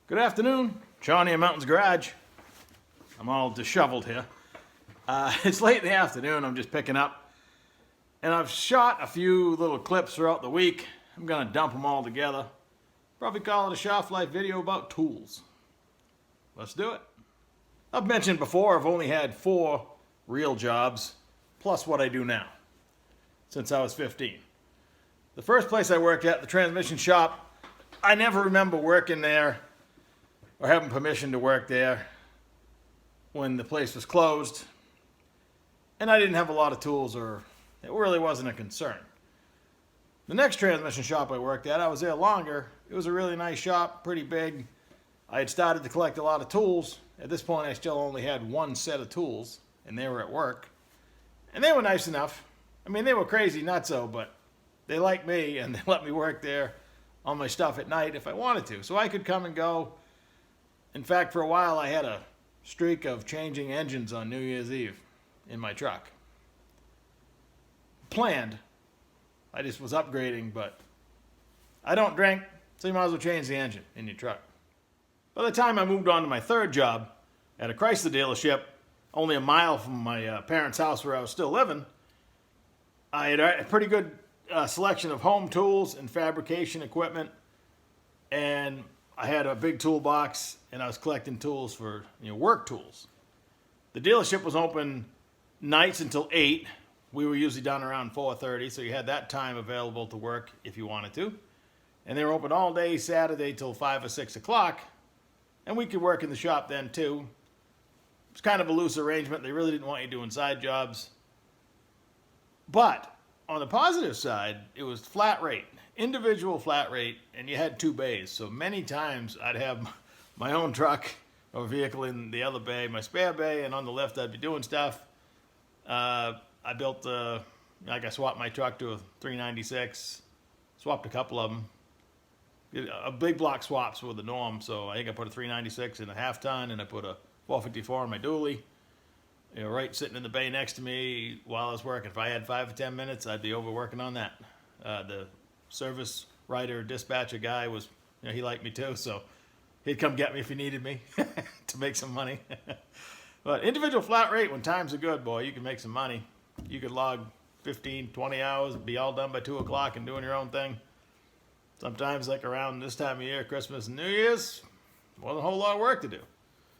Good afternoon, Shawnee and Mountains Garage. I'm all disheveled here. It's late in the afternoon, I'm just picking up. And I've shot a few little clips throughout the week. I'm gonna dump them all together. Probably call it a shelf life video about tools. Let's do it. I've mentioned before I've only had 4 real jobs, plus what I do now, since I was 15. The first place I worked at, the transmission shop, I never remember working there or having permission to work there when the place was closed. And I didn't have a lot of tools, or it really wasn't a concern. The next transmission shop I worked at, I was there longer. It was a really nice shop, pretty big. I had started to collect a lot of tools. At this point, I still only had 1 set of tools, and they were at work. And they were nice enough. I mean, they were crazy nutso, but they liked me, and they let me work there on my stuff at night if I wanted to. So I could come and go. In fact, for a while, I had a streak of changing engines on New Year's Eve in my truck. Planned. I just was upgrading, but I don't drink, so you might as well change the engine in your truck. By the time I moved on to my third job at a Chrysler dealership, only a mile from my parents' house where I was still living, I had a pretty good selection of home tools and fabrication equipment, and I had a big toolbox, and I was collecting tools for work tools. The dealership was open nights until 8. We were usually done around 4:30, so you had that time available to work if you wanted to. And they were open all day Saturday till 5 or 6 o'clock, and we could work in the shop then too. It was kind of a loose arrangement. They really didn't want you doing side jobs. But on the positive side, it was flat rate, individual flat rate, and you had 2 bays. So many times I'd have my own truck or vehicle in the other bay, my spare bay, and on the left I'd be doing stuff. I built, I swapped my truck to a 396, swapped a couple of them. A big block swaps were the norm, so I think I put a 396 in a half ton, and I put a 454 on my dually. Right sitting in the bay next to me while I was working. If I had 5 or 10 minutes, I'd be over working on that. The service writer, dispatcher guy was, he liked me too, so he'd come get me if he needed me to make some money. But individual flat rate, when times are good, boy, you can make some money. You could log 15, 20 hours, be all done by 2 o'clock and doing your own thing. Sometimes, like around this time of year, Christmas and New Year's, wasn't a whole lot of work to do.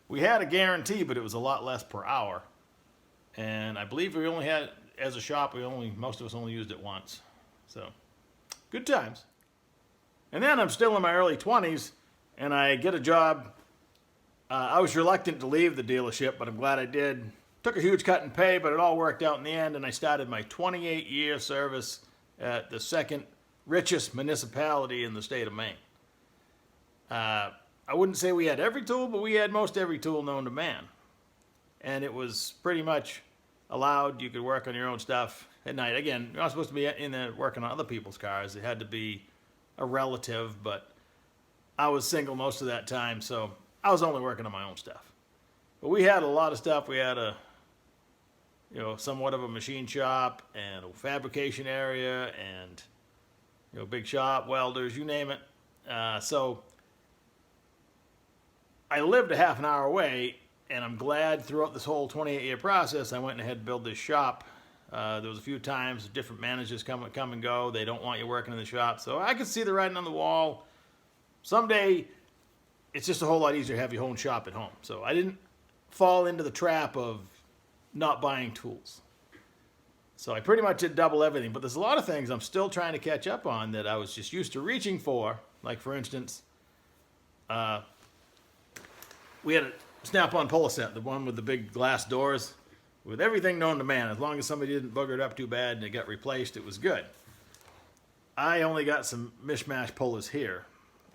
We had a guarantee, but it was a lot less per hour. And I believe we only had, as a shop, most of us only used it once. So, good times. And then I'm still in my early 20s, and I get a job. I was reluctant to leave the dealership, but I'm glad I did. Took a huge cut in pay, but it all worked out in the end, and I started my 28-year service at the second richest municipality in the state of Maine. I wouldn't say we had every tool, but we had most every tool known to man. And it was pretty much allowed. You could work on your own stuff at night. Again, you're not supposed to be in there working on other people's cars. It had to be a relative, but I was single most of that time, so I was only working on my own stuff. But we had a lot of stuff. We had somewhat of a machine shop and a fabrication area and, big shop, welders, you name it. So I lived a half an hour away, and I'm glad throughout this whole 28-year process, I went ahead and built this shop. There was a few times different managers come and go. They don't want you working in the shop. So I could see the writing on the wall. Someday, it's just a whole lot easier to have your own shop at home. So I didn't fall into the trap of not buying tools. So I pretty much did double everything. But there's a lot of things I'm still trying to catch up on that I was just used to reaching for. Like, for instance, we had a snap-on puller set, the one with the big glass doors, with everything known to man. As long as somebody didn't bugger it up too bad and it got replaced, it was good. I only got some mishmash pullers here.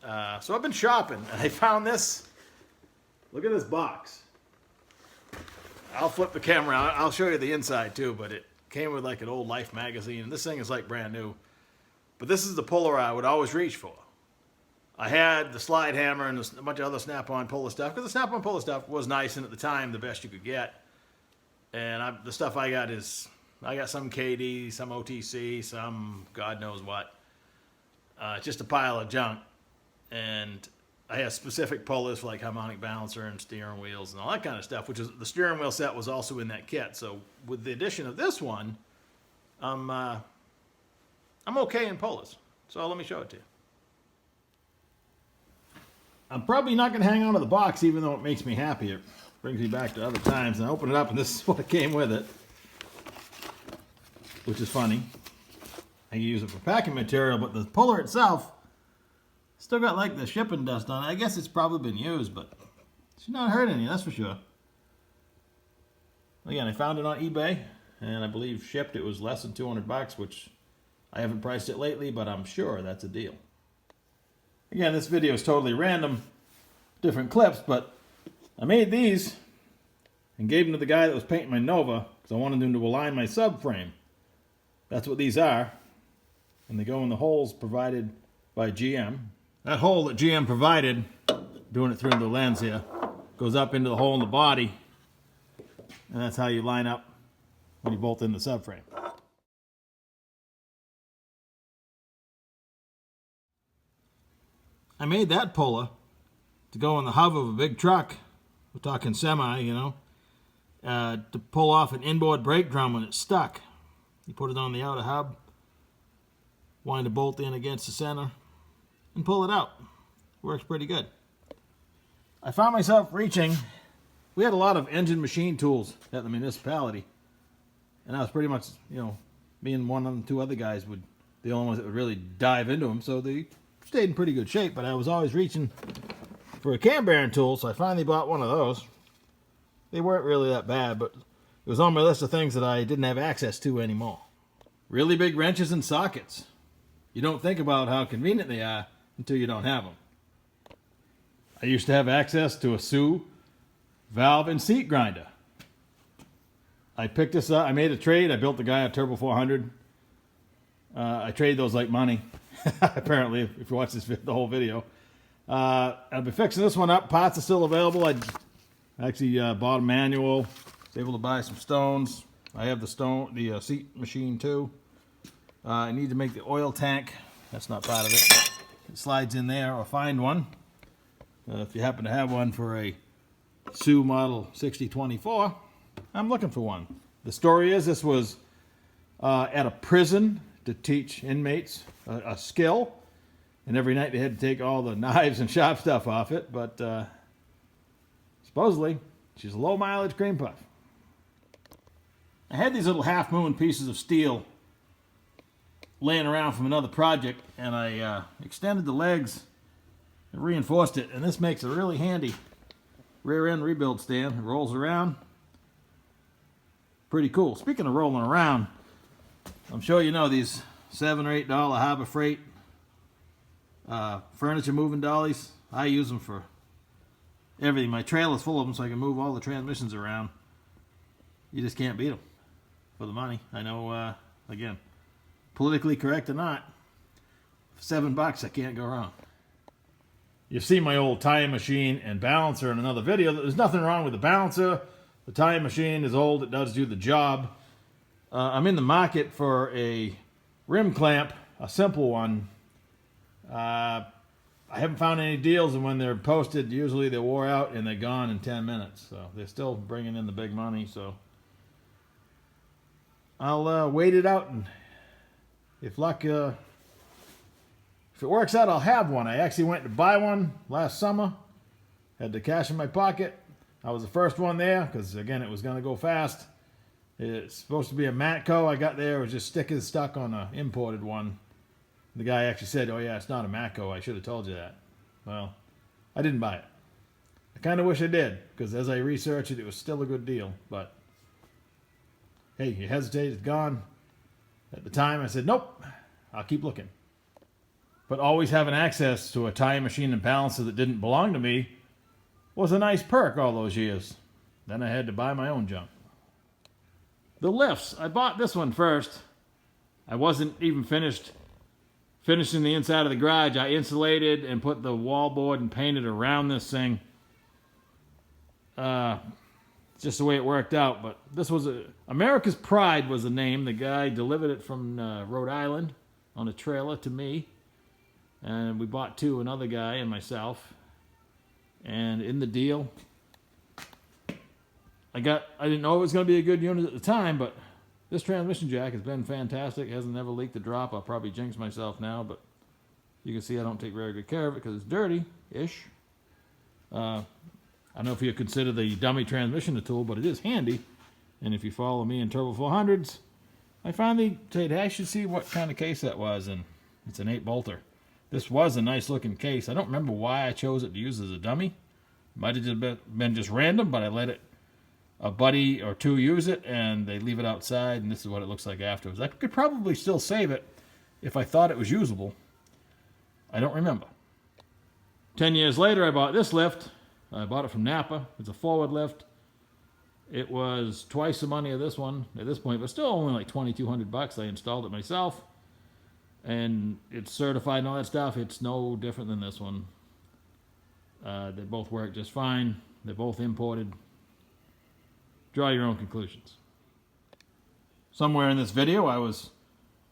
So I've been shopping, and I found this. Look at this box. I'll flip the camera out. I'll show you the inside too, but it came with like an old Life magazine, and this thing is like brand new. But this is the puller I would always reach for. I had the slide hammer and a bunch of other snap-on puller stuff, because the snap-on puller stuff was nice, and at the time, the best you could get. And the stuff I got some KD, some OTC, some God knows what. Just a pile of junk. And I have specific pullers for like harmonic balancer and steering wheels and all that kind of stuff, which is the steering wheel set was also in that kit. So with the addition of this one, I'm okay in pullers. So let me show it to you. I'm probably not going to hang on to the box, even though it makes me happy. It brings me back to other times. And I open it up, and this is what came with it, which is funny. I can use it for packing material, but the puller itself still got like the shipping dust on it. I guess it's probably been used, but it's not hurt any, that's for sure. Again, I found it on eBay, and I believe shipped it was less than 200 bucks, which I haven't priced it lately, but I'm sure that's a deal. Again, this video is totally random, different clips, but I made these and gave them to the guy that was painting my Nova because I wanted him to align my subframe. That's what these are, and they go in the holes provided by GM. That hole that GM provided, doing it through the lens here, goes up into the hole in the body, and that's how you line up when you bolt in the subframe. I made that puller to go in the hub of a big truck, we're talking semi, you know, to pull off an inboard brake drum when it's stuck. You put it on the outer hub, wind a bolt in against the center, and pull it out. Works pretty good. I found myself reaching, we had a lot of engine machine tools at the municipality, and I was pretty much, you know, me and one of the two other guys would, the only ones that would really dive into them, so they stayed in pretty good shape, but I was always reaching for a cam bearing tool, so I finally bought one of those. They weren't really that bad, but it was on my list of things that I didn't have access to anymore. Really big wrenches and sockets. You don't think about how convenient they are until you don't have them. I used to have access to a Sioux valve and seat grinder. I picked this up, I made a trade, I built the guy a Turbo 400. I traded those like money, apparently, if you watch this the whole video. I'll be fixing this one up, parts are still available. I actually bought a manual, was able to buy some stones. I have the seat machine too. I need to make the oil tank, that's not part of it. It slides in there, or find one. If you happen to have one for a Sioux model 6024, I'm looking for one. The story is this was at a prison to teach inmates a skill, and every night they had to take all the knives and sharp stuff off it, but supposedly she's a low mileage cream puff. I had these little half moon pieces of steel laying around from another project, and I extended the legs and reinforced it, and this makes a really handy rear end rebuild stand. It rolls around. Pretty cool. Speaking of rolling around, I'm sure you know these $7 or $8 Harbor Freight furniture moving dollies. I use them for everything. My trailer's full of them so I can move all the transmissions around. You just can't beat them for the money. I know, again, politically correct or not, for $7 I can't go wrong. You've seen my old tire machine and balancer in another video. There's nothing wrong with the balancer. The tire machine is old. It does do the job. I'm in the market for a rim clamp, a simple one. I haven't found any deals, and when they're posted, usually they're wore out and they're gone in 10 minutes. So they're still bringing in the big money. So I'll wait it out, and if luck, if it works out, I'll have one. I actually went to buy one last summer. Had the cash in my pocket. I was the first one there because, again, it was going to go fast. It's supposed to be a Matco. I got there, it was just stuck on an imported one. The guy actually said, "Oh yeah, it's not a Matco. I should have told you that." Well, I didn't buy it. I kind of wish I did, because as I researched it, it was still a good deal. But hey, you hesitated, it's gone. At the time, I said, nope, I'll keep looking. But always having access to a tire machine and balancer that didn't belong to me was a nice perk all those years. Then I had to buy my own junk. The lifts, I bought this one first. I wasn't even finishing the inside of the garage. I insulated and put the wallboard and painted around this thing. Just the way it worked out. But this was America's Pride was the name. The guy delivered it from Rhode Island on a trailer to me. And we bought two, another guy and myself. And in the deal, I didn't know it was going to be a good unit at the time, but this transmission jack has been fantastic. It hasn't never leaked a drop. I'll probably jinx myself now, but you can see I don't take very good care of it because it's dirty-ish. I don't know if you consider the dummy transmission a tool, but it is handy. And if you follow me in Turbo 400s, I finally said, hey, I should see what kind of case that was, and it's an 8-bolter. This was a nice looking case. I don't remember why I chose it to use as a dummy. Might have just been just random, but I let a buddy or two use it, and they leave it outside, and this is what it looks like afterwards. I could probably still save it if I thought it was usable. I don't remember. 10 years later, I bought this lift. I bought it from Napa. It's a forward lift. It was twice the money of this one at this point, but still only like $2,200. I installed it myself, and it's certified and all that stuff. It's no different than this one. They both work just fine. They're both imported. Draw your own conclusions. Somewhere in this video, I was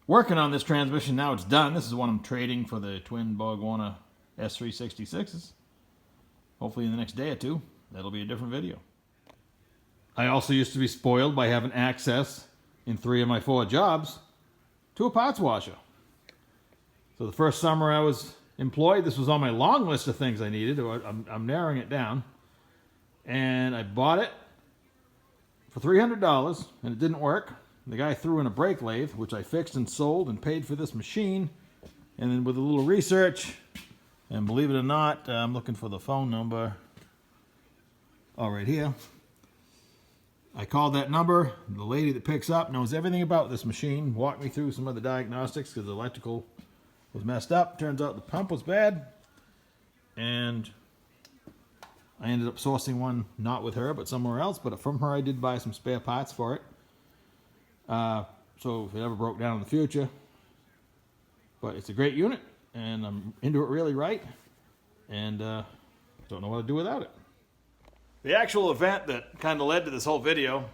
working on this transmission. Now it's done. This is one I'm trading for the twin Borg-Warner S366s. Hopefully in the next day or two, that'll be a different video. I also used to be spoiled by having access in 3 of my 4 jobs to a parts washer. So the first summer I was employed, this was on my long list of things I needed. I'm narrowing it down. And I bought it for $300, and it didn't work. The guy threw in a brake lathe, which I fixed and sold and paid for this machine. And then with a little research, and believe it or not, I'm looking for the phone number. Oh, right here. I called that number. The lady that picks up knows everything about this machine. Walked me through some of the diagnostics because the electrical was messed up. Turns out the pump was bad. And I ended up sourcing one, not with her, but somewhere else. But from her, I did buy some spare parts for it. So if it ever broke down in the future. But it's a great unit, and I'm into it really right. And don't know what to do without it. The actual event that kind of led to this whole video,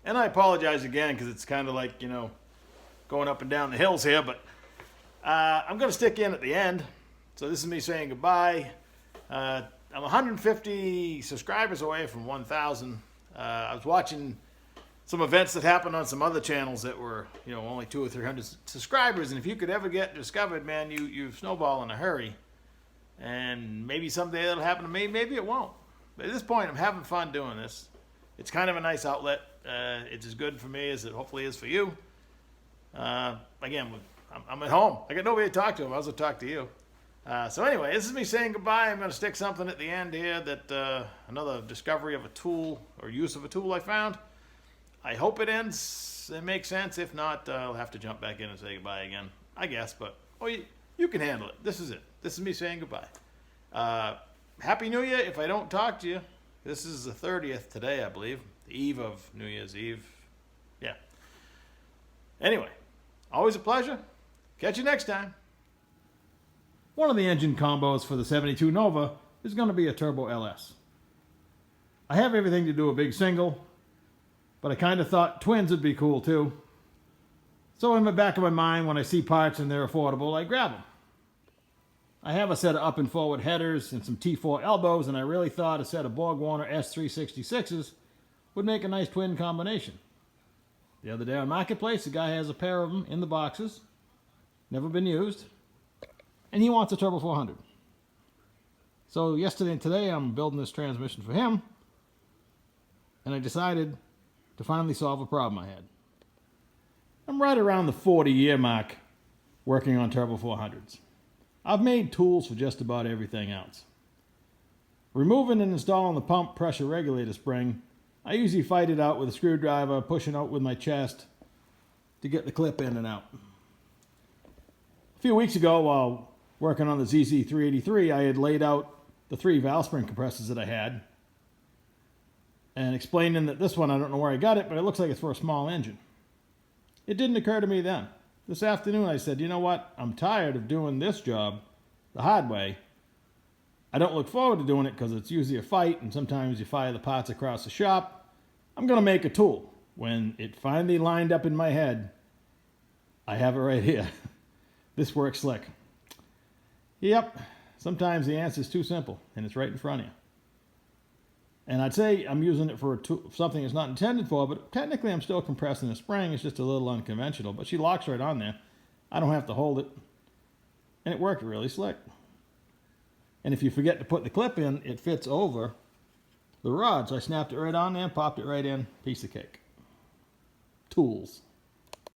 and I apologize again because it's kind of like, you know, going up and down the hills here, but I'm going to stick in at the end. So this is me saying goodbye. I'm 150 subscribers away from 1,000. I was watching some events that happened on some other channels that were, you know, only 200 or 300 subscribers, and if you could ever get discovered, man, you snowball in a hurry. And maybe someday that'll happen to me, maybe it won't. But at this point, I'm having fun doing this. It's kind of a nice outlet. It's as good for me as it hopefully is for you. Again, I'm at home. I got nobody to talk to. I also talk to you. So anyway, this is me saying goodbye. I'm going to stick something at the end here that another discovery of a tool or use of a tool I found. I hope it ends and makes sense. If not, I'll have to jump back in and say goodbye again, I guess. But you can handle it. This is it. This is me saying goodbye. Happy New Year if I don't talk to you. This is the 30th today, I believe. The eve of New Year's Eve. Yeah. Anyway, always a pleasure. Catch you next time. One of the engine combos for the 72 Nova is going to be a Turbo LS. I have everything to do a big single, but I kind of thought twins would be cool too. So in the back of my mind, when I see parts and they're affordable, I grab them. I have a set of up and forward headers and some T4 elbows, and I really thought a set of Borg-Warner S366s would make a nice twin combination. The other day on Marketplace, the guy has a pair of them in the boxes, never been used, and he wants a Turbo 400. So yesterday and today, I'm building this transmission for him, and I decided to finally solve a problem I had. I'm right around the 40-year mark working on Turbo 400s. I've made tools for just about everything else. Removing and installing the pump pressure regulator spring, I usually fight it out with a screwdriver, pushing out with my chest to get the clip in and out. A few weeks ago, while working on the ZZ383, I had laid out the 3 valve spring compressors that I had and explaining that this one, I don't know where I got it, but it looks like it's for a small engine. It didn't occur to me then. This afternoon I said, you know what, I'm tired of doing this job the hard way. I don't look forward to doing it because it's usually a fight and sometimes you fire the parts across the shop. I'm going to make a tool. When it finally lined up in my head, I have it right here. This works slick. Yep, sometimes the answer is too simple and it's right in front of you. And I'd say I'm using it for something it's not intended for, but technically I'm still compressing the spring. It's just a little unconventional, but she locks right on there. I don't have to hold it. And it worked really slick. And if you forget to put the clip in, it fits over the rod. So I snapped it right on there, popped it right in, piece of cake. Tools.